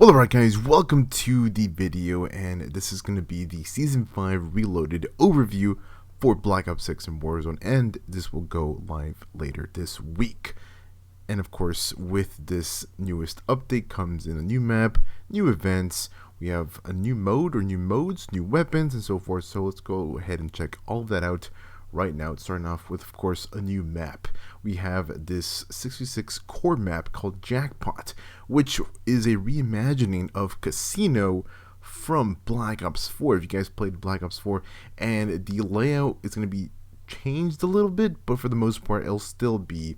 Well, alright guys, welcome to the video, and this is going to be the Season 5 Reloaded overview for Black Ops 6 and Warzone, and this will go live later this week. And of course, with this newest update comes in a new map, new events, we have a new mode or new modes, new weapons, and so forth. So let's go ahead and check all of that out right now. It's starting off with, of course, a new map. We have this 66 core map called Jackpot, which is a reimagining of Casino from Black Ops 4. If you guys played Black Ops 4, and the layout is going to be changed a little bit, but for the most part, it'll still be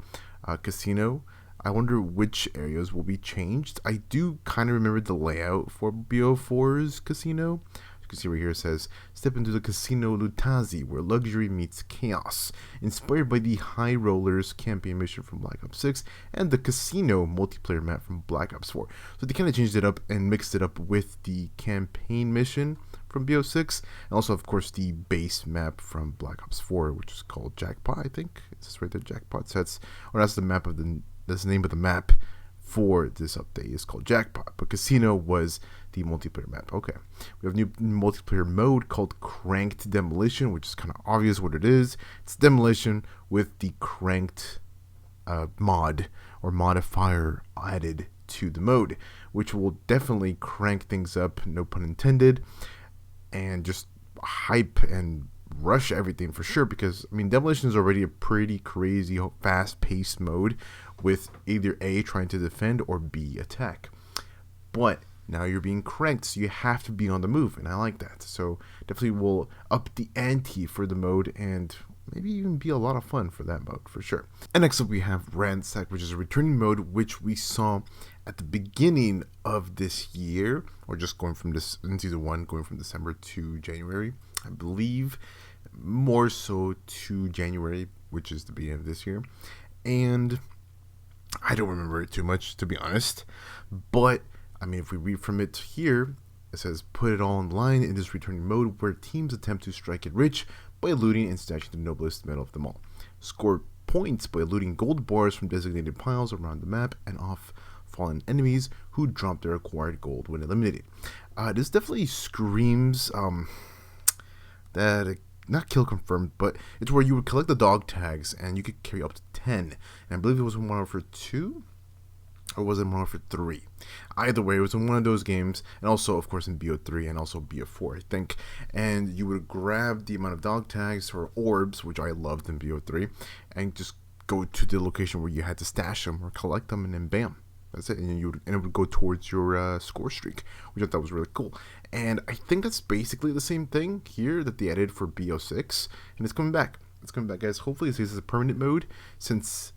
Casino. I wonder which areas will be changed. I do kind of remember the layout for BO4's Casino. You can see right here it says, step into the Casino Lutazi, where luxury meets chaos. Inspired by the High Rollers campaign mission from Black Ops 6 and the Casino multiplayer map from Black Ops 4. So they kind of changed it up and mixed it up with the campaign mission from BO6, and also, of course, the base map from Black Ops 4, which is called Jackpot, I think. It's just right there, Jackpot. So that's the map of that's the name of the map for this update. It's called Jackpot, but Casino was the multiplayer map. Okay, we have a new multiplayer mode called Cranked Demolition, which is kind of obvious what it is. It's demolition with the cranked mod or modifier added to the mode, which will definitely crank things up, no pun intended, and just hype and rush everything for sure, because I mean demolition is already a pretty crazy fast-paced mode with either A, trying to defend, or B, attack. But now you're being cranked, so you have to be on the move, and I like that. So definitely will up the ante for the mode, and maybe even be a lot of fun for that mode for sure. And next up we have Ransack, which is a returning mode which we saw at the beginning of this year, or just going from this in season 1, going from December to January, I believe, more so to January, which is the beginning of this year. And I don't remember it too much, to be honest, but I mean, if we read from it here, it says, put it all online in this returning mode where teams attempt to strike it rich by looting and stashing the noblest metal of them all. Score points by looting gold bars from designated piles around the map and off fallen enemies who drop their acquired gold when eliminated. This definitely screams that, not kill confirmed, but it's where you would collect the dog tags and you could carry up to 10. And I believe it was in Modern Warfare 2, or was it Modern Warfare 3? Either way, it was in one of those games, and also, of course, in BO3 and also BO4, I think. And you would grab the amount of dog tags or orbs, which I loved in BO3, and just go to the location where you had to stash them or collect them, and then bam, that's it. And it would go towards your score streak, which I thought was really cool. And I think that's basically the same thing here that they added for BO6, and it's coming back. It's coming back, guys. Hopefully, this is a permanent mode. Since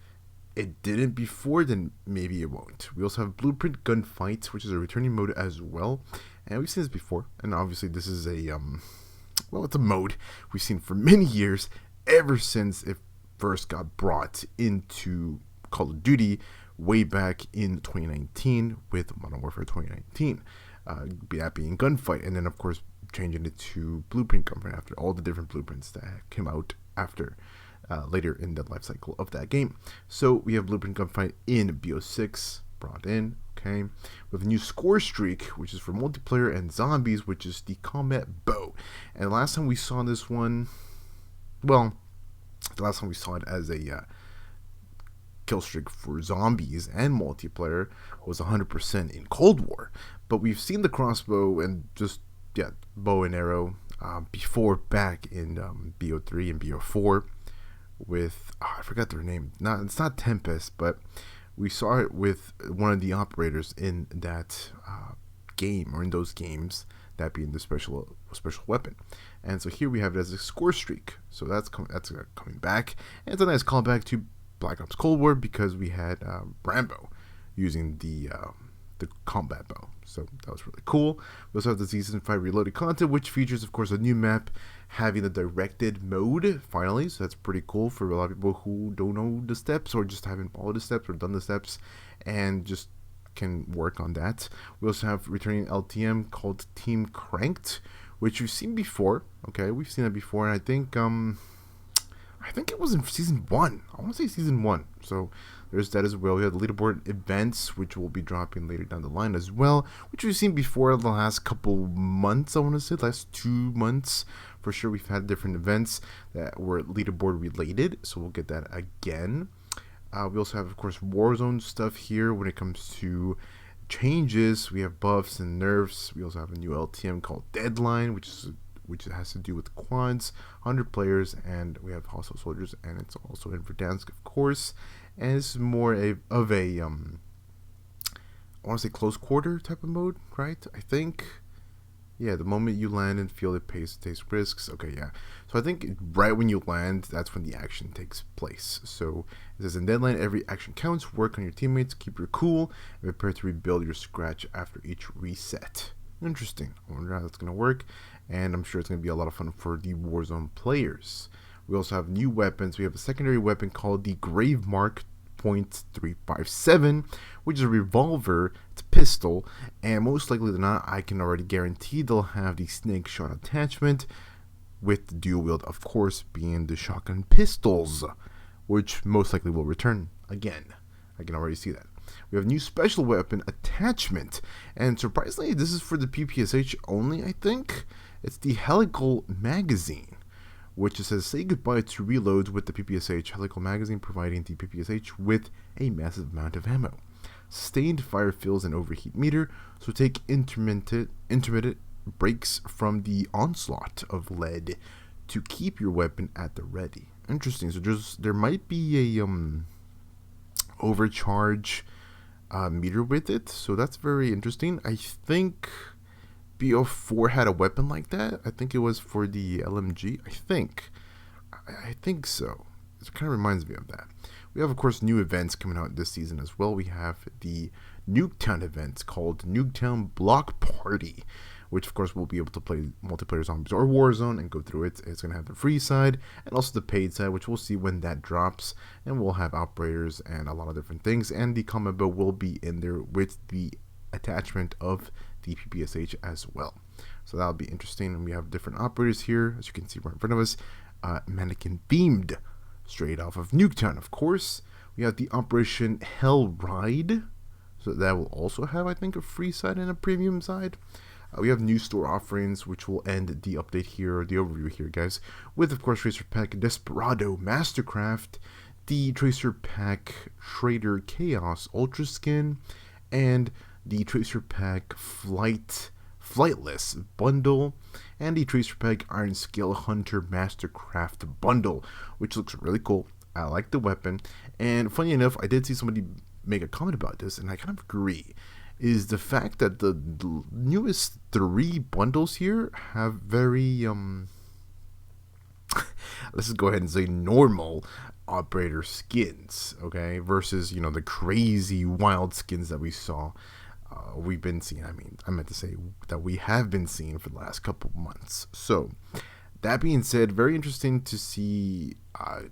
it didn't before, then maybe it won't. We also have Blueprint Gunfight, which is a returning mode as well, and we've seen this before. And obviously, this is a well, it's a mode we've seen for many years, ever since it first got brought into Call of Duty way back in 2019 with Modern Warfare 2019. That being Gunfight, and then of course changing it to Blueprint Gunfight after all the different blueprints that came out after later in the life cycle of that game. So we have Blueprint Gunfight in BO6 brought in. Okay, we have a new score streak, which is for multiplayer, and zombies, which is the combat bow. And last time we saw this one, well, the last time we saw it as a kill streak for zombies and multiplayer was 100% in Cold War, but we've seen the crossbow and just bow and arrow before, back in BO3 and BO4 with I forgot their name. It's not Tempest, but we saw it with one of the operators in that game, or in those games, that being the special weapon. And so here we have it as a score streak. So that's coming back, and it's a nice callback to Black Ops Cold War, because we had Rambo using the combat bow. So that was really cool. We also have the Season 5 Reloaded content, which features, of course, a new map having the directed mode finally. So that's pretty cool for a lot of people who don't know the steps, or just haven't followed the steps or done the steps and just can work on that. We also have returning LTM called Team Cranked, which we've seen before. Okay, we've seen it before, and I think I think it was in season 1. I want to say season 1. So there's that as well. We have the leaderboard events, which will be dropping later down the line as well, which we've seen before the last couple months. I want to say last 2 months for sure. We've had different events that were leaderboard related, so we'll get that again. We also have, of course, Warzone stuff here when it comes to changes. We have buffs and nerfs. We also have a new LTM called Deadline, which has to do with quads, 100 players, and we have hostile soldiers, and it's also in Verdansk, of course. And this is more of a I want to say close quarter type of mode, right? I think, yeah, the moment you land and feel it takes risks. Okay, yeah. So I think right when you land, that's when the action takes place. So it says in Deadline, every action counts. Work on your teammates, keep your cool, and prepare to rebuild your scratch after each reset. Interesting. I wonder how that's going to work, and I'm sure it's going to be a lot of fun for the Warzone players. We also have new weapons. We have a secondary weapon called the Grave Mark .357, which is a revolver. It's a pistol, and most likely than not, I can already guarantee they'll have the snake shot attachment with the dual wield, of course, being the shotgun pistols, which most likely will return again. I can already see that. We have a new special weapon attachment, and surprisingly, this is for the PPSH only, I think. It's the helical magazine, which says say goodbye to reloads with the PPSH helical magazine, providing the PPSH with a massive amount of ammo. Sustained fire fills an overheat meter, so take intermittent breaks from the onslaught of lead to keep your weapon at the ready. Interesting. So there might be a overcharge meter with it, so that's very interesting. I think BO4 had a weapon like that. I think it was for the LMG. I think so. It kind of reminds me of that. We have, of course, new events coming out this season as well. We have the Nuketown events called Nuketown Block Party, which, of course, will be able to play multiplayer zombies or Warzone and go through it. It's going to have the free side and also the paid side, which we'll see when that drops. And we'll have operators and a lot of different things. And the combat build will be in there with the attachment of the PPSH as well. So that'll be interesting. And we have different operators here, as you can see right in front of us. Mannequin beamed straight off of Nuketown, of course. We have the Operation Hell Ride. So that will also have, I think, a free side and a premium side. We have new store offerings, which will end the update here, or the overview here, guys, with, of course, Tracer Pack Desperado Mastercraft, the Tracer Pack Trader Chaos Ultra Skin, and the Tracer Pack Flightless Bundle, and the Tracer Pack Iron Scale Hunter Mastercraft Bundle, which looks really cool. I like the weapon, and funny enough, I did see somebody make a comment about this, and I kind of agree, is the fact that the newest 3 bundles here have very, let's just go ahead and say normal operator skins, okay, versus, the crazy wild skins that we saw. We've been seeing, I meant to say that we have been seeing for the last couple months. So, that being said, very interesting to see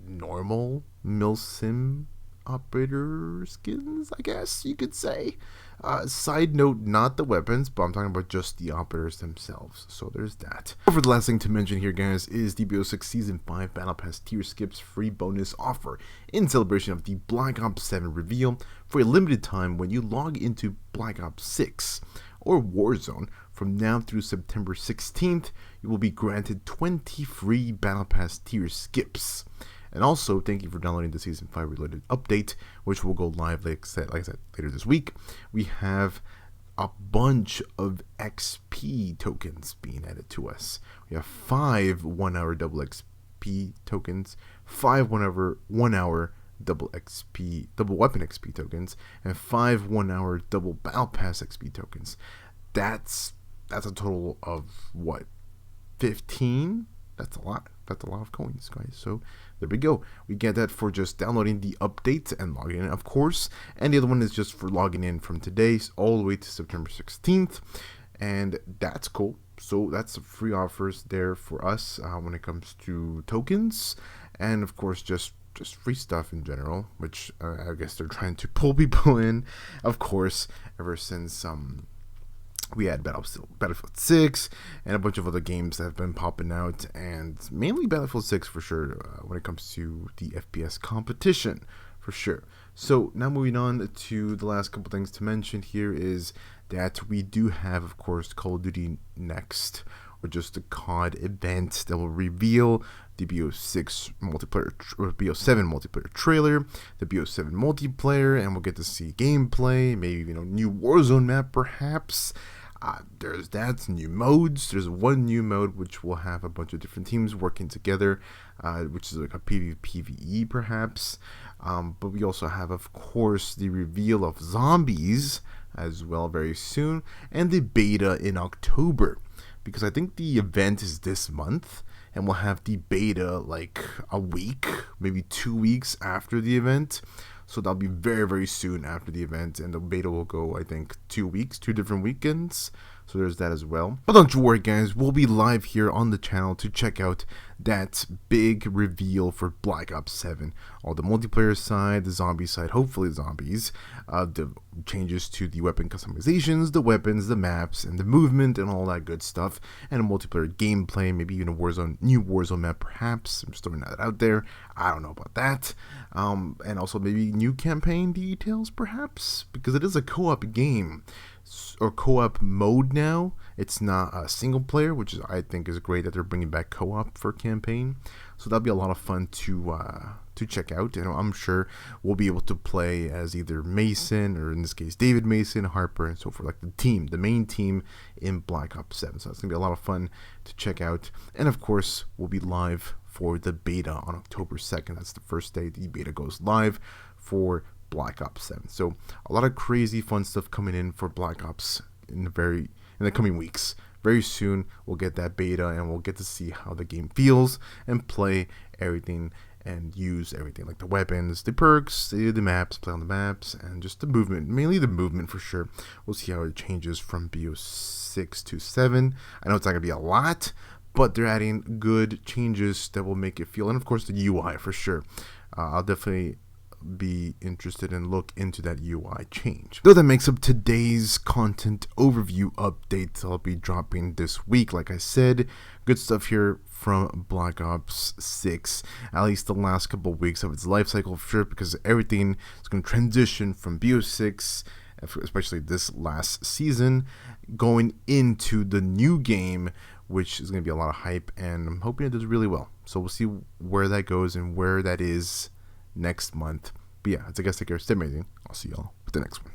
normal milsim operator skins, I guess you could say. Side note, not the weapons, but I'm talking about just the operators themselves. So there's that. For the last thing to mention here, guys, is the BO6 Season 5 Battle Pass Tier Skips free bonus offer in celebration of the Black Ops 7 reveal for a limited time when you log into Black Ops 6 or Warzone. From now through September 16th, you will be granted 20 free Battle Pass Tier Skips. And also, thank you for downloading the Season 5 Reloaded update, which will go live, like I said, later this week. We have a bunch of XP tokens being added to us. We have 5 1-hour double XP tokens, 5 1-hour double weapon XP tokens, and 5 1-hour double Battle Pass XP tokens. That's a total of, what, 15? That's a lot. That's a lot of coins, guys. So there we go. We get that for just downloading the update and logging in, of course. And the other one is just for logging in from today all the way to September 16th. And that's cool. So that's free offers there for us when it comes to tokens. And of course, just free stuff in general, which I guess they're trying to pull people in, of course, ever since We had Battlefield 6 and a bunch of other games that have been popping out, and mainly Battlefield 6 for sure when it comes to the FPS competition, for sure. So now moving on to the last couple things to mention here is that we do have, of course, Call of Duty Next, or just a COD event that will reveal the BO6 multiplayer, or BO7 multiplayer trailer, the BO7 multiplayer, and we'll get to see gameplay, maybe new Warzone map perhaps. There's new modes. There's one new mode which will have a bunch of different teams working together, which is like a PvE perhaps. But we also have, of course, the reveal of zombies as well very soon, and the beta in October, because I think the event is this month, and we'll have the beta like a week, maybe 2 weeks after the event. So that'll be very, very soon after the event, and the beta will go, I think, 2 weeks, 2 different weekends. So there's that as well. But don't you worry, guys. We'll be live here on the channel to check out that big reveal for Black Ops 7. All the multiplayer side, the zombie side, hopefully zombies, the changes to the weapon customizations, the weapons, the maps, and the movement, and all that good stuff. And a multiplayer gameplay, maybe even a new Warzone map, perhaps. I'm just throwing that out there. I don't know about that. And also maybe new campaign details, perhaps, because it is a co-op game, or co-op mode now. It's not a single player, which I think is great that they're bringing back co-op for campaign. So that'll be a lot of fun to check out, and I'm sure we'll be able to play as either Mason, or in this case David Mason, Harper, and so forth, like the main team in Black Ops 7. So that's gonna be a lot of fun to check out, and of course we'll be live for the beta on October 2nd. That's the first day the beta goes live for Black Ops 7. So a lot of crazy fun stuff coming in for Black Ops in the coming weeks. Very soon we'll get that beta, and we'll get to see how the game feels and play everything and use everything, like the weapons, the perks, the maps, play on the maps, and just the movement, mainly the movement for sure. We'll see how it changes from BO6 to 7. I know it's not gonna be a lot, but they're adding good changes that will make it feel, and of course the UI for sure. I'll definitely be interested and look into that UI change. Though that makes up today's content overview update I'll be dropping this week. Like I said, good stuff here from Black Ops 6, at least the last couple of weeks of its life cycle for sure, because everything is going to transition from BO6, especially this last season, going into the new game, which is going to be a lot of hype, and I'm hoping it does really well. So we'll see where that goes and where that is next month. But yeah, it's, I guess, take care, stay amazing. I'll see y'all with the next one.